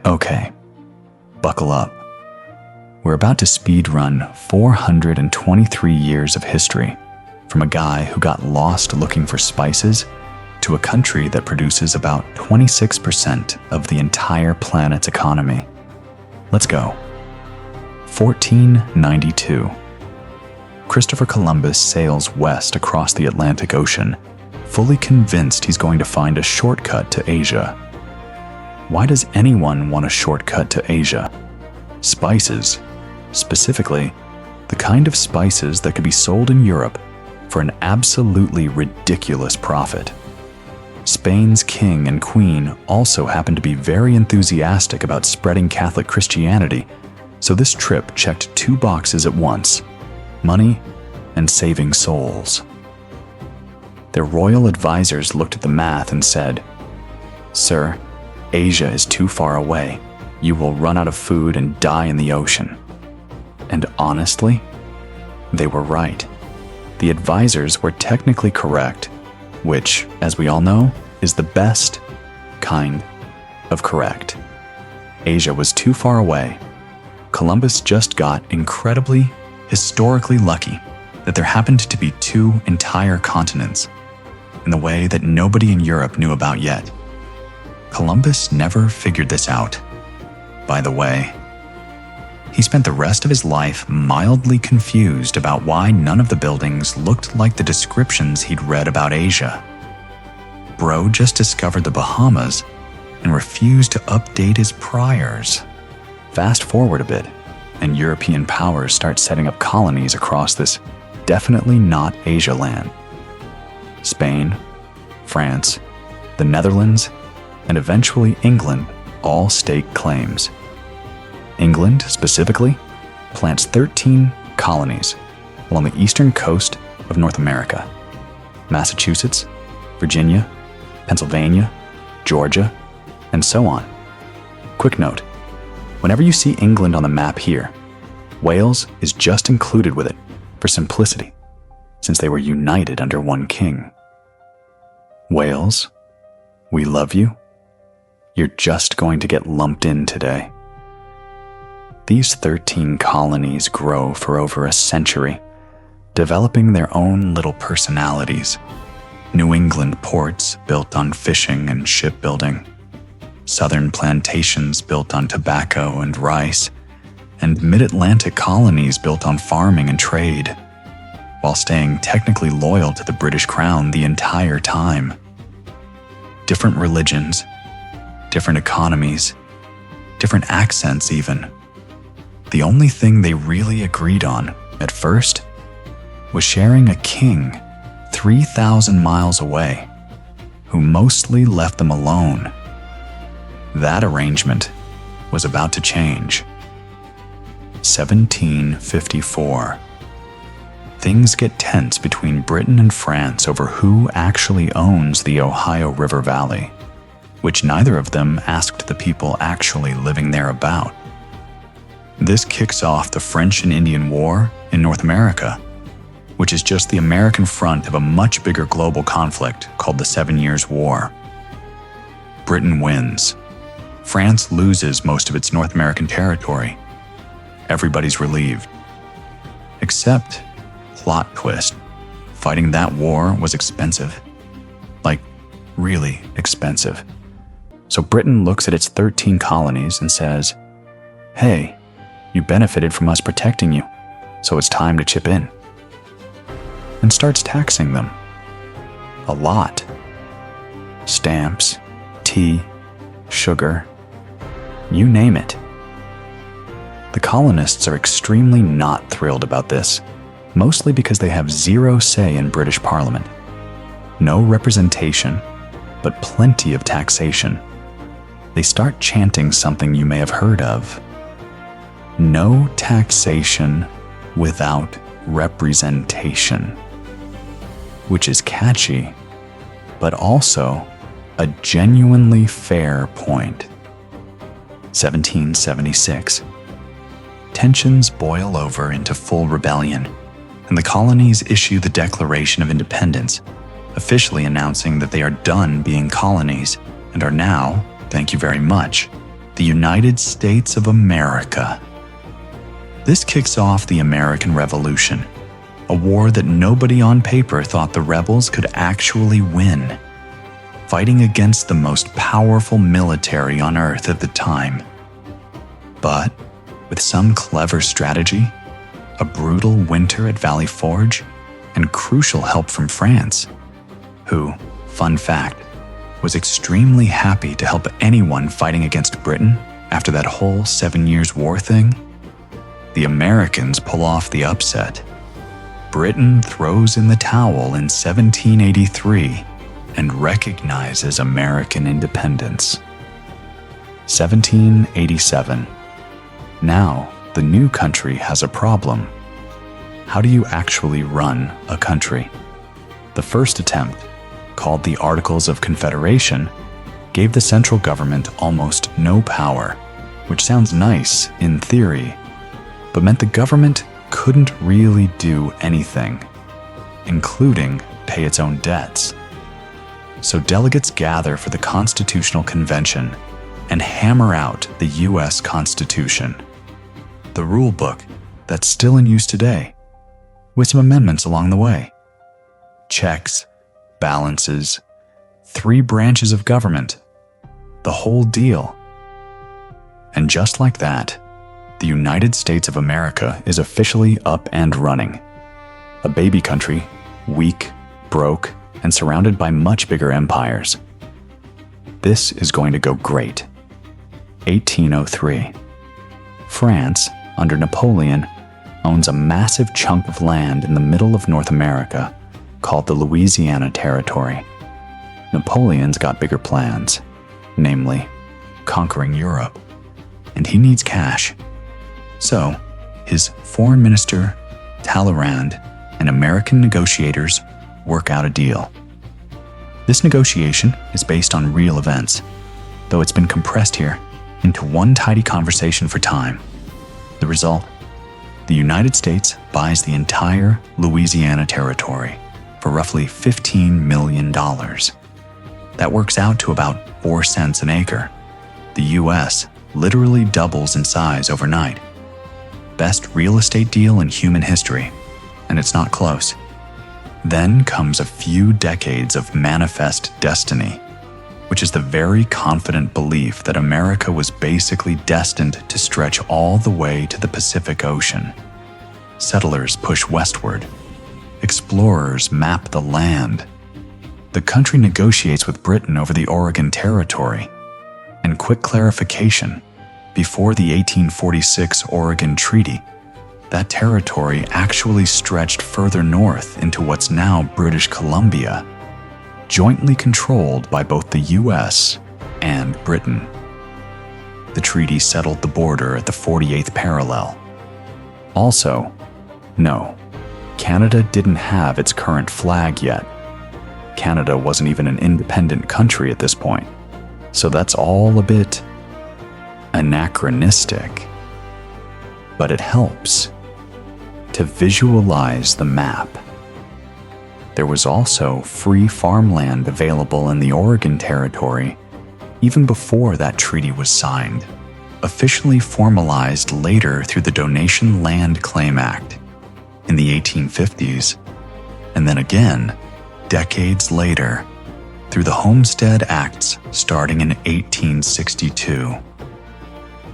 Okay, buckle up. We're about to speed run 423 years of history, from a guy who got lost looking for spices to a country that produces about 26% of the entire planet's economy. Let's go. 1492. Christopher Columbus sails west across the Atlantic Ocean, fully convinced he's going to find a shortcut to Asia. Why does anyone want a shortcut to Asia? Spices. Specifically, the kind of spices that could be sold in Europe for an absolutely ridiculous profit. Spain's king and queen also happened to be very enthusiastic about spreading Catholic Christianity, so this trip checked two boxes at once: money and saving souls. Their royal advisors looked at the math and said, "Sir, Asia is too far away. You will run out of food and die in the ocean." And honestly, they were right. The advisors were technically correct, which, as we all know, is the best kind of correct. Asia was too far away. Columbus just got incredibly, historically lucky that there happened to be two entire continents in the way that nobody in Europe knew about yet. Columbus never figured this out. By the way, he spent the rest of his life mildly confused about why none of the buildings looked like the descriptions he'd read about Asia. Bro just discovered the Bahamas and refused to update his priors. Fast forward a bit, and European powers start setting up colonies across this definitely not Asia land. Spain, France, the Netherlands, and eventually England all stake claims. England, specifically, plants 13 colonies along the eastern coast of North America: Massachusetts, Virginia, Pennsylvania, Georgia, and so on. Quick note, whenever you see England on the map here, Wales is just included with it for simplicity, since they were united under one king. Wales, we love you. You're just going to get lumped in today. These 13 colonies grow for over a century, developing their own little personalities. New England ports built on fishing and shipbuilding, southern plantations built on tobacco and rice, and mid-Atlantic colonies built on farming and trade, while staying technically loyal to the British Crown the entire time. Different religions, different economies, different accents even. The only thing they really agreed on, at first, was sharing a king 3,000 miles away, who mostly left them alone. That arrangement was about to change. 1754. Things get tense between Britain and France over who actually owns the Ohio River Valley, which neither of them asked the people actually living there about. This kicks off the French and Indian War in North America, which is just the American front of a much bigger global conflict called the 7 Years' War. Britain wins. France loses most of its North American territory. Everybody's relieved. Except, plot twist, fighting that war was expensive. Like, really expensive. So Britain looks at its 13 colonies and says, "Hey, you benefited from us protecting you, so it's time to chip in." And starts taxing them. A lot. Stamps, tea, sugar, you name it. The colonists are extremely not thrilled about this, mostly because they have zero say in British Parliament. No representation, but plenty of taxation. They start chanting something you may have heard of: no taxation without representation. Which is catchy, but also a genuinely fair point. 1776. Tensions boil over into full rebellion, and the colonies issue the Declaration of Independence, officially announcing that they are done being colonies and are now, thank you very much, the United States of America. This kicks off the American Revolution, a war that nobody on paper thought the rebels could actually win, fighting against the most powerful military on Earth at the time. But with some clever strategy, a brutal winter at Valley Forge, and crucial help from France, who, fun fact, was extremely happy to help anyone fighting against Britain after that whole 7 Years' War thing, the Americans pull off the upset. Britain throws in the towel in 1783 and recognizes American independence. 1787. Now, the new country has a problem. How do you actually run a country? The first attempt, called the Articles of Confederation, gave the central government almost no power, which sounds nice in theory, but meant the government couldn't really do anything, including pay its own debts. So delegates gather for the Constitutional Convention and hammer out the U.S. Constitution, the rule book that's still in use today, with some amendments along the way. Checks, balances, 3 branches of government, the whole deal. And just like that, the United States of America is officially up and running. A baby country, weak, broke, and surrounded by much bigger empires. This is going to go great. 1803. France, under Napoleon, owns a massive chunk of land in the middle of North America called the Louisiana Territory. Napoleon's got bigger plans, namely, conquering Europe, and he needs cash. So, his foreign minister, Talleyrand, and American negotiators work out a deal. This negotiation is based on real events, though it's been compressed here into one tidy conversation for time. The result? The United States buys the entire Louisiana Territory for roughly $15 million. That works out to about 4 cents an acre. The U.S. literally doubles in size overnight. Best real estate deal in human history, and it's not close. Then comes a few decades of manifest destiny, which is the very confident belief that America was basically destined to stretch all the way to the Pacific Ocean. Settlers push westward. Explorers map the land. The country negotiates with Britain over the Oregon Territory. And quick clarification, before the 1846 Oregon Treaty, that territory actually stretched further north into what's now British Columbia, jointly controlled by both the U.S. and Britain. The treaty settled the border at the 48th parallel. Also, no, Canada didn't have its current flag yet. Canada wasn't even an independent country at this point, so that's all a bit anachronistic. But it helps to visualize the map. There was also free farmland available in the Oregon Territory even before that treaty was signed, officially formalized later through the Donation Land Claim Act in the 1850s, and then again, decades later, through the Homestead Acts starting in 1862.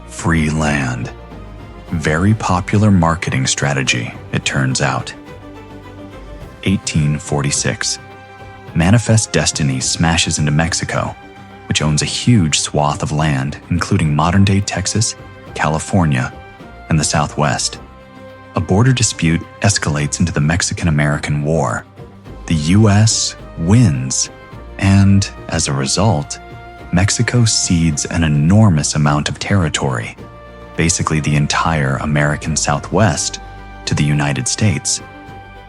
Free land. Very popular marketing strategy, it turns out. 1846. Manifest Destiny smashes into Mexico, which owns a huge swath of land, including modern-day Texas, California, and the Southwest. A border dispute escalates into the Mexican-American War. The U.S. wins, and as a result, Mexico cedes an enormous amount of territory, basically the entire American Southwest, to the United States.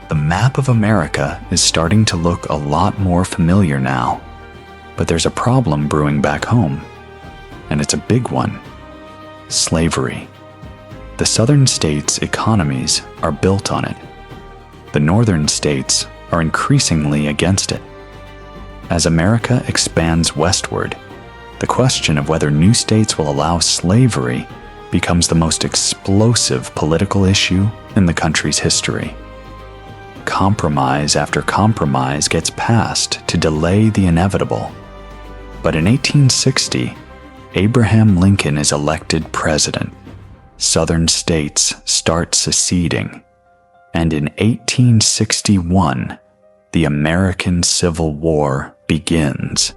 The map of America is starting to look a lot more familiar now, but there's a problem brewing back home, and it's a big one: slavery. The southern states' economies are built on it. The northern states are increasingly against it. As America expands westward, the question of whether new states will allow slavery becomes the most explosive political issue in the country's history. Compromise after compromise gets passed to delay the inevitable. But in 1860, Abraham Lincoln is elected president. Southern states start seceding. And in 1861, the American Civil War begins.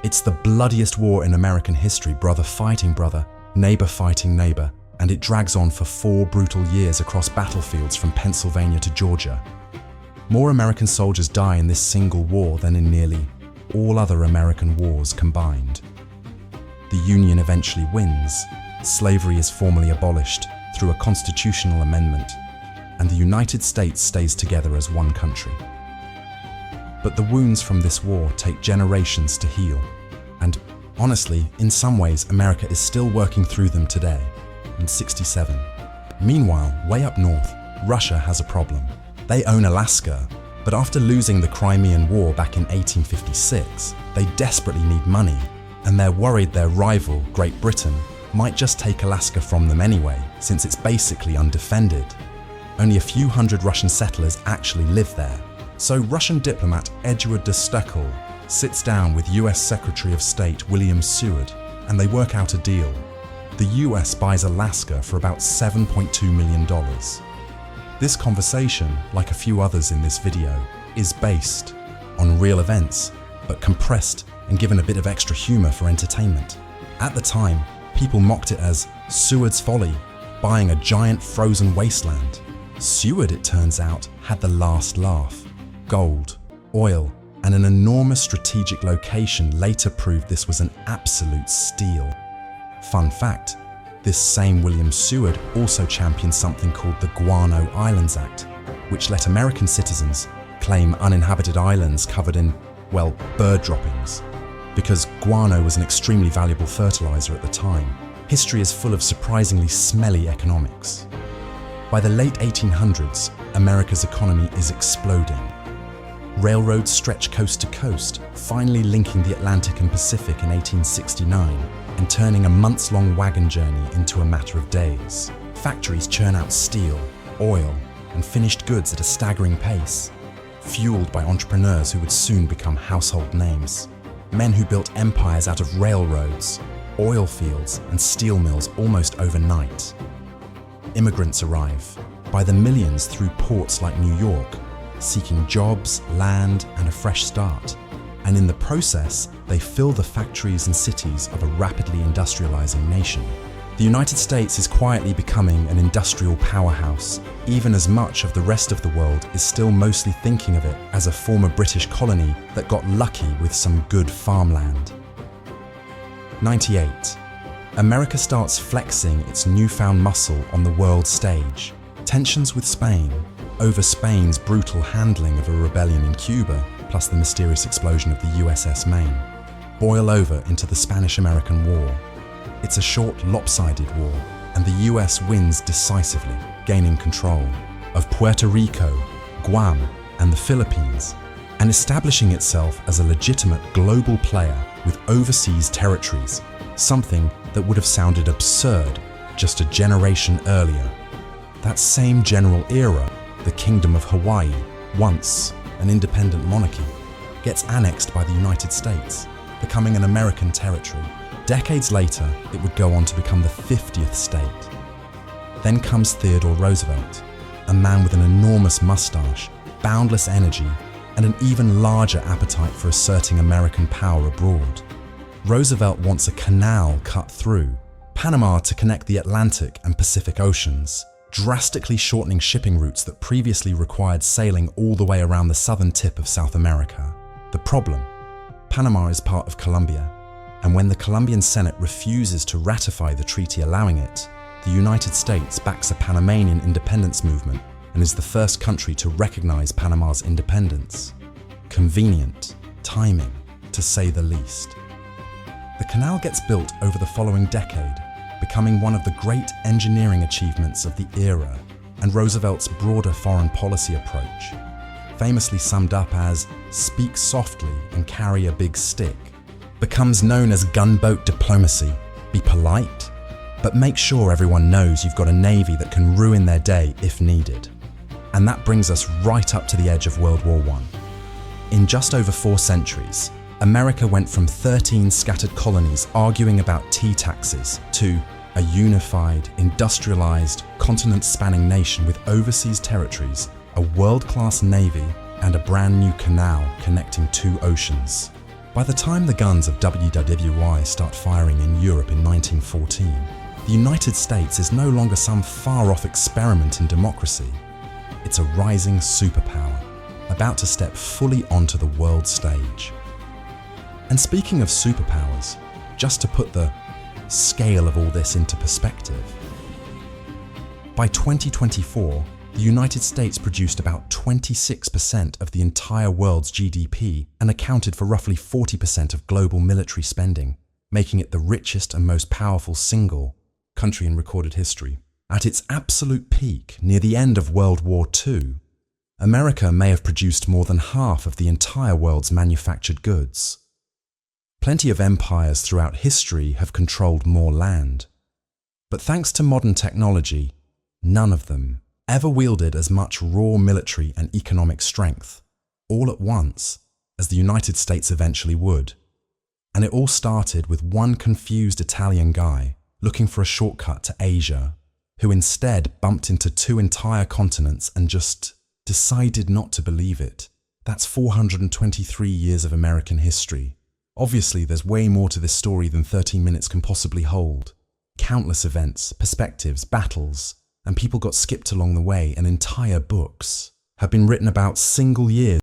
It's the bloodiest war in American history, brother fighting brother, neighbor fighting neighbor, and it drags on for 4 brutal years across battlefields from Pennsylvania to Georgia. More American soldiers die in this single war than in nearly all other American wars combined. The Union eventually wins, slavery is formally abolished through a constitutional amendment, and the United States stays together as one country. But the wounds from this war take generations to heal, and honestly, in some ways, America is still working through them today, in '67. Meanwhile, way up north, Russia has a problem. They own Alaska, but after losing the Crimean War back in 1856, they desperately need money, and they're worried their rival, Great Britain, might just take Alaska from them anyway, since it's basically undefended. Only a few hundred Russian settlers actually live there. So Russian diplomat Eduard de Steckel sits down with US Secretary of State William Seward, and they work out a deal. The US buys Alaska for about $7.2 million. This conversation, like a few others in this video, is based on real events, but compressed and given a bit of extra humor for entertainment. At the time, people mocked it as Seward's folly, buying a giant frozen wasteland. Seward, it turns out, had the last laugh. Gold, oil, and an enormous strategic location later proved this was an absolute steal. Fun fact, this same William Seward also championed something called the Guano Islands Act, which let American citizens claim uninhabited islands covered in, well, bird droppings. Because guano was an extremely valuable fertilizer at the time, history is full of surprisingly smelly economics. By the late 1800s, America's economy is exploding. Railroads stretch coast to coast, finally linking the Atlantic and Pacific in 1869 and turning a months-long wagon journey into a matter of days. Factories churn out steel, oil, and finished goods at a staggering pace, fueled by entrepreneurs who would soon become household names. Men who built empires out of railroads, oil fields, and steel mills almost overnight. Immigrants arrive, by the millions through ports like New York, seeking jobs, land, and a fresh start. And in the process, they fill the factories and cities of a rapidly industrializing nation. The United States is quietly becoming an industrial powerhouse, even as much of the rest of the world is still mostly thinking of it as a former British colony that got lucky with some good farmland. 98. America starts flexing its newfound muscle on the world stage. Tensions with Spain, over Spain's brutal handling of a rebellion in Cuba, plus the mysterious explosion of the USS Maine, boil over into the Spanish-American War. It's a short, lopsided war, and the US wins decisively, gaining control of Puerto Rico, Guam, and the Philippines, and establishing itself as a legitimate global player with overseas territories, something that would have sounded absurd just a generation earlier. That same general era, the Kingdom of Hawaii, once an independent monarchy, gets annexed by the United States, becoming an American territory. Decades later, it would go on to become the 50th state. Then comes Theodore Roosevelt, a man with an enormous mustache, boundless energy, and an even larger appetite for asserting American power abroad. Roosevelt wants a canal cut through Panama to connect the Atlantic and Pacific Oceans, drastically shortening shipping routes that previously required sailing all the way around the southern tip of South America. The problem? Panama is part of Colombia, and when the Colombian Senate refuses to ratify the treaty allowing it, the United States backs a Panamanian independence movement and is the first country to recognize Panama's independence. Convenient timing, to say the least. The canal gets built over the following decade, becoming one of the great engineering achievements of the era and Roosevelt's broader foreign policy approach, famously summed up as "speak softly and carry a big stick." becomes known as gunboat diplomacy. Be polite, but make sure everyone knows you've got a navy that can ruin their day if needed. And that brings us right up to the edge of World War I. In just over 4 centuries, America went from 13 scattered colonies arguing about tea taxes to a unified, industrialized, continent-spanning nation with overseas territories, a world-class navy, and a brand new canal connecting 2 oceans. By the time the guns of WWI start firing in Europe in 1914, the United States is no longer some far-off experiment in democracy. It's a rising superpower, about to step fully onto the world stage. And speaking of superpowers, just to put the scale of all this into perspective, by 2024, the United States produced about 26% of the entire world's GDP and accounted for roughly 40% of global military spending, making it the richest and most powerful single country in recorded history. At its absolute peak, near the end of World War II, America may have produced more than half of the entire world's manufactured goods. Plenty of empires throughout history have controlled more land. But thanks to modern technology, none of them ever wielded as much raw military and economic strength, all at once, as the United States eventually would. And it all started with one confused Italian guy looking for a shortcut to Asia, who instead bumped into 2 entire continents and just decided not to believe it. That's 423 years of American history. Obviously, there's way more to this story than 13 minutes can possibly hold. Countless events, perspectives, battles, and people got skipped along the way, and entire books have been written about single years